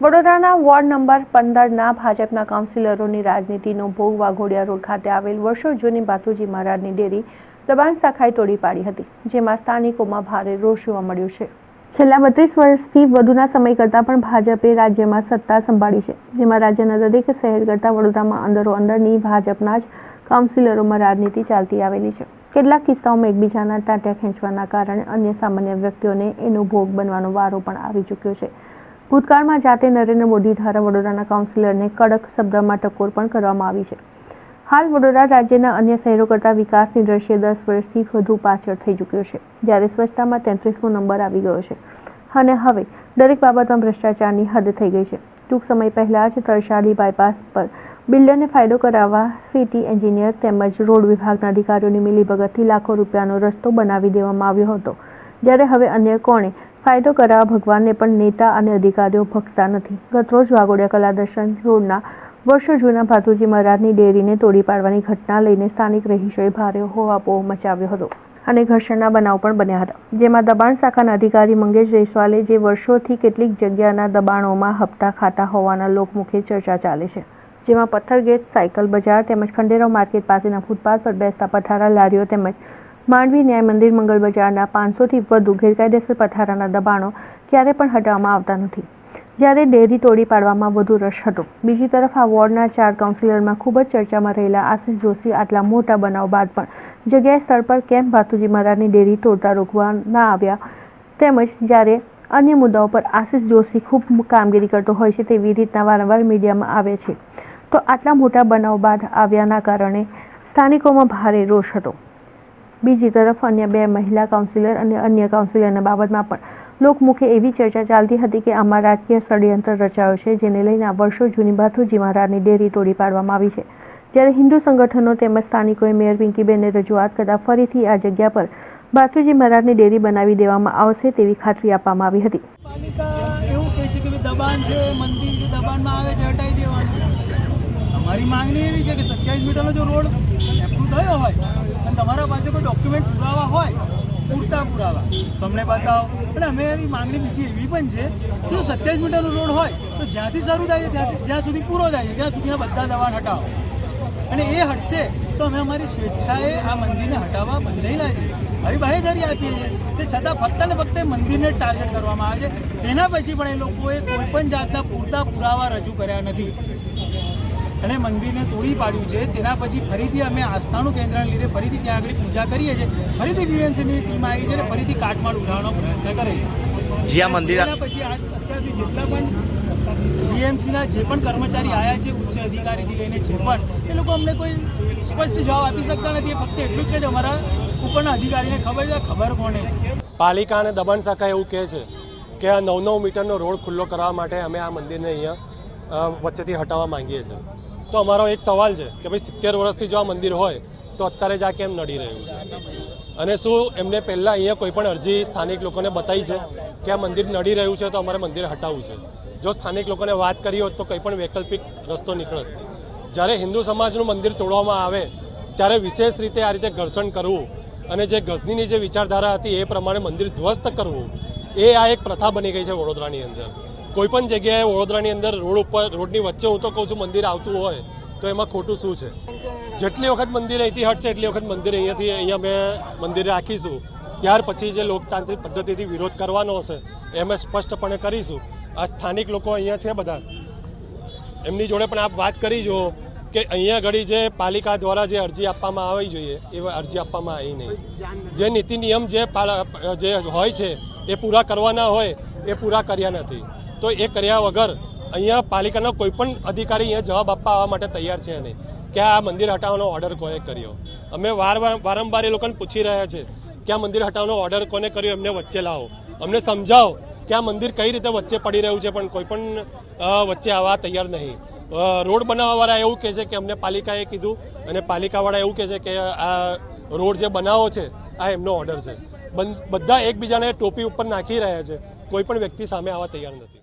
વડોદરાના ward number 15ના ભાજપના કાઉન્સિલરોની રાજનીતિનો ભોગ વાઘોડિયા રોડ ખાતે આવેલ વર્ષો જૂની ભાથુજી મહારાજની ડેરી દબાણ શાખાએ તોડી પાડી હતી, જેમાં સ્થાનિકોમાં ભારે રોષ જોવા મળ્યો છે। છેલ્લા 32 વર્ષથી વધુના સમય કરતાં પણ ભાજપે રાજ્યમાં સત્તા સંભાળી છે, જેમાં રાજ્યના દરેક શહેર કરતાં વડોદરામાં અંદરોઅંદરની ભાજપના જ કાઉન્સિલરોમાં રાજનીતિ ચાલતી આવેલી છે। કેટલાક કિસ્સાઓમાં એકબીજાના ટાંટિયા ખેંચવાના કારણે અન્ય સામાન્ય વ્યક્તિઓને એનો ભોગ બનવાનો વારો પણ આવી ચૂક્યો છે। ભૂતકાળમાં જાતે નરેન્દ્ર મોદી દ્વારા વડોદરાના કાઉન્સિલરને કડક શબ્દમાં ટકોર પણ કરવામાં આવી છે। હાલ વડોદરા રાજ્યના અન્ય શહેરો કરતાં વિકાસની દ્રષ્ટિએ 10 વર્ષથી વધુ પાછળ થઈ ચૂક્યો છે, જ્યારે સ્વચ્છતામાં 33મો નંબર આવી ગયો છે અને હવે દરેક બાબતમાં ભ્રષ્ટાચારની હદ થઈ ગઈ છે। ટૂંક સમય પહેલા જ તરસાલી બાયપાસ પર બિલ્ડરને ફાયદો કરાવવા સિટી એન્જિનિયર તેમજ રોડ વિભાગના અધિકારીઓની મિલીભગતથી લાખો રૂપિયાનો રસ્તો બનાવી દેવામાં આવ્યો હતો, જ્યારે હવે અન્ય કોણે ફાયદો કરાવવા ભગવાનને પણ નેતા અને અધિકારીઓ ભક્તા નથી। ગતરોજ વાઘોડિયા કલાદર્શન રોડના વર્ષો જૂના ભાથુજી મહારાજની ડેરીને તોડી પાડવાની ઘટના લઈને સ્થાનિક રહીશોએ ભારે હોહાપોહ મચાવ્યો હતો અને ઘર્ષણના બનાવ પણ બન્યા હતા, જેમાં દબાણ શાખાના અધિકારી મંગેશ જયસ્વાલે જે વર્ષોથી કેટલીક જગ્યાના દબાણોમાં હપ્તા ખાતા હોવાના લોકમુખે ચર્ચા ચાલે છે, જેમાં પથ્થરગેટ, સાયકલ બજાર તેમજ ખંડેરાવ માર્કેટ પાસેના ફૂટપાથ પર બેસતા પથારા લારીઓ તેમજ માંડવી ન્યાય મંદિર મંગળ બજારના 500થી વધુ ગેરકાયદેસર પથારાના દબાણો ક્યારે પણ હટાવવામાં આવતા નથી, જ્યારે ડેરી તોડી પાડવામાં વધુ રસ હતો। બીજી તરફ આ વોર્ડના 4 કાઉન્સિલરમાં ખૂબ જ ચર્ચામાં રહેલા આશિષ જોશી આટલા મોટા બનાવ બાદ પણ જગ્યાએ સ્થળ પર કેમ ભાથુજી મહારાજની ડેરી તોડતા રોકવા ના આવ્યા, તેમજ જ્યારે અન્ય મુદ્દાઓ પર આશિષ જોશી ખૂબ કામગીરી કરતો હોય છે તેવી રીતના વારંવાર મીડિયામાં આવે છે, તો આટલા મોટા બનાવ બાદ આવ્યાના કારણે સ્થાનિકોમાં ભારે રોષ હતો। બીજી તરફ અન્ય 2 મહિલા કાઉન્સિલર અને અન્ય કાઉન્સિલરના બાબતમાં પણ લોકમુખે એવી ચર્ચા ચાલતી હતી કે આમાં રાજકીય ષડયંત્ર રચાયો છે, જેને લઈને આ વર્ષો જૂની ભાથુજી મહારાજની ડેરી તોડી પાડવામાં આવી છે, જ્યારે હિન્દુ સંગઠનો તેમજ સ્થાનિકોએ મેયર પિંકીબેનને રજૂઆત કરતા ફરીથી આ જગ્યા પર ભાથુજી મહારાજની ડેરી બનાવી દેવામાં આવશે તેવી ખાતરી આપવામાં આવી હતી। પાલિકા એવું કહે છે કે દબાણ છે, મંદિર જે દબાણમાં આવે છે હટાવી દેવાનું। અમારી માંગણી એવી છે કે 27 મીટરનો જો રોડ એપ્રુવ થયો હોય અને તમારા પાસે કોઈ ડોક્યુમેન્ટ પુરાવા હોય, પૂરતા પુરાવા તો અમને બતાવો। અને અમે એની માંગણી બીજી એવી પણ છે કે જો 27 મીટરનો રોડ હોય તો જ્યાંથી શરૂ થાય છે જ્યાં સુધી પૂરો થાય છે ત્યાં સુધીના બધા દબાણ હટાવો, અને એ હટશે તો અમે અમારી સ્વેચ્છાએ આ મંદિરને હટાવવા બંધાયેલા છે, આવી બાહેધરી આપીએ છીએ, તે છતાં ફક્ત ને ફક્ત મંદિરને ટાર્ગેટ કરવામાં આવે છે। તેના પછી પણ એ લોકોએ કોઈપણ જાતના પૂરતા પુરાવા રજૂ કર્યા નથી અને મંદિરને તોડી પાડ્યું છે। તેના પછી ફરીથી અમે આસ્થાનું કેન્દ્રને લીધે ફરીથી ત્યાં આગળ પૂજા કરીએ છીએ, ફરીથી બીએમસીની ટીમ આવી છે અને ફરીથી કાટમાળ ઉઠાવવાનો પ્રયત્ન કરે છે। જ્યાં મંદિર પછી અત્યાર સુધી જેટલા પણ બીએમસીના જે પણ કર્મચારી આવ્યા છે, ઉચ્ચ અધિકારીથી લઈને જે પણ, એ લોકો અમને કોઈ સ્પષ્ટ જવાબ આપી શકતા નથી। ફક્ત એટલું જ કે અમારા ઉપરના અધિકારીને ખબર છે, ખબર કોને છે। પાલિકા અને દબાણ શાખા એવું કહે છે કે આ 9-9 મીટરનો રોડ ખુલ્લો કરવા માટે અમે આ મંદિરને અહીંયા વચ્ચેથી હટાવવા માંગીએ છીએ। તો અમારો એક સવાલ છે કે ભાઈ 70 વર્ષથી જો આ મંદિર હોય તો અત્યારે જ આ કેમ નડી રહ્યું છે, અને શું એમને પહેલાં અહીંયા કોઈ પણ અરજી સ્થાનિક લોકોને બતાવી છે કે આ મંદિર નડી રહ્યું છે તો અમારે મંદિર હટાવવું છે? જો સ્થાનિક લોકોને વાત કરી હોત તો કંઈ પણ વૈકલ્પિક રસ્તો નીકળત। જ્યારે હિન્દુ સમાજનું મંદિર તોડવામાં આવે ત્યારે વિશેષ રીતે આ રીતે ઘર્ષણ કરવું અને જે ગઝનીની જે વિચારધારા હતી એ પ્રમાણે મંદિર ધ્વસ્ત કરવું, એ આ એક પ્રથા બની ગઈ છે વડોદરાની અંદર। કોઈપણ જગ્યાએ વડોદરાની અંદર રોડ ઉપર, રોડની વચ્ચે હું તો કહું છું મંદિર આવતું હોય તો એમાં ખોટું શું છે? જેટલી વખત મંદિર અહીંથી હટશે એટલી વખત મંદિર અહીંયા અમે મંદિર રાખીશું। ત્યાર પછી જે લોકતાંત્રિક પદ્ધતિથી વિરોધ કરવાનો હશે એ અમે સ્પષ્ટપણે કરીશું। આ સ્થાનિક લોકો અહીંયા છે બધા, એમની જોડે પણ આપ વાત કરી જો કે અહીંયા ઘડી જે પાલિકા દ્વારા જે અરજી આપવામાં આવી જોઈએ એ અરજી આપવામાં આવી નહીં। જે નીતિ નિયમ જે હોય છે એ પૂરા કરવાના હોય એ પૂરા કર્યા નથી, તો એ કર્યા વગર અહીંયા પાલિકાના કોઈ પણ અધિકારી અહીંયા જવાબ આપવા આવવા માટે તૈયાર છે નહીં કે આ મંદિર હટાવવાનો ઓર્ડર કોને કર્યો। અમે વારંવાર એ લોકોને પૂછી રહ્યા છે કે આ મંદિર હટાવવાનો ઓર્ડર કોને કર્યો, એમને વચ્ચે લાવો, અમને સમજાવો કે આ મંદિર કઈ રીતે વચ્ચે પડી રહ્યું છે, પણ કોઈ પણ વચ્ચે આવવા તૈયાર નહીં। રોડ બનાવવાવાળા એવું કહે છે કે અમને પાલિકાએ કીધું અને પાલિકાવાળા એવું કહે છે કે આ રોડ જે બનાવો છે આ એમનો ઓર્ડર છે। બધા એકબીજાને ટોપી ઉપર નાખી રહ્યા છે, કોઈ પણ વ્યક્તિ સામે આવવા તૈયાર નથી।